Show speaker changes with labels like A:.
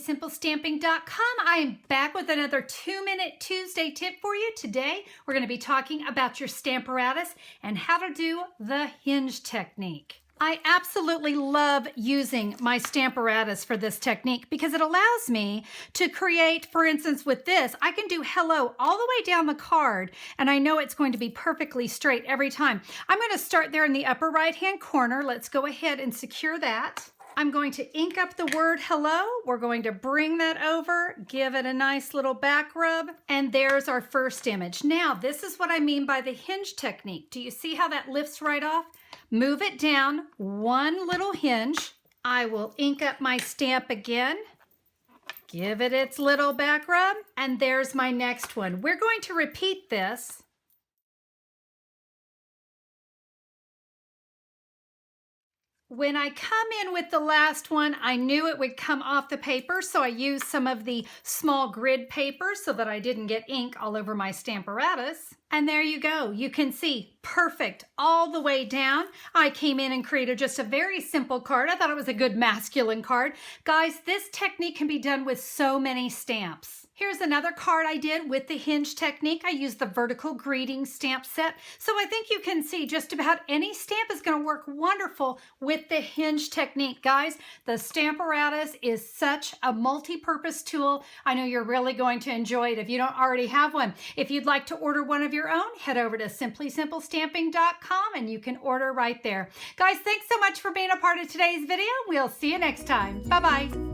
A: simplysimplestamping.com. I am back with another 2-minute Tuesday tip for you. Today, we're going to be talking about your Stamparatus and how to do the hinge technique. I absolutely love using my Stamparatus for this technique because it allows me to create, for instance, with this, I can do hello all the way down the card, and I know it's going to be perfectly straight every time. I'm going to start there in the upper right-hand corner. Let's go ahead and secure that. I'm going to ink up the word hello. We're going to bring that over, give it a nice little back rub, and there's our first image. Now, this is what I mean by the hinge technique. Do you see how that lifts right off? Move it down one little hinge. I will ink up my stamp again, give it its little back rub, and there's my next one. We're going to repeat this. When I come in with the last one, I knew it would come off the paper, so I used some of the small grid paper so that I didn't get ink all over my Stamparatus. And there you go. You can see perfect all the way down. I came in and created just a very simple card. I thought it was a good masculine card. Guys, this technique can be done with so many stamps. Here's another card I did with the hinge technique. I used the vertical greeting stamp set. So I think you can see just about any stamp is going to work wonderful with the hinge technique. Guys, the Stamparatus is such a multi-purpose tool. I know you're really going to enjoy it if you don't already have one. If you'd like to order one of your own, head over to simplysimplestamping.com and you can order right there. Guys, thanks so much for being a part of today's video. We'll see you next time. Bye-bye.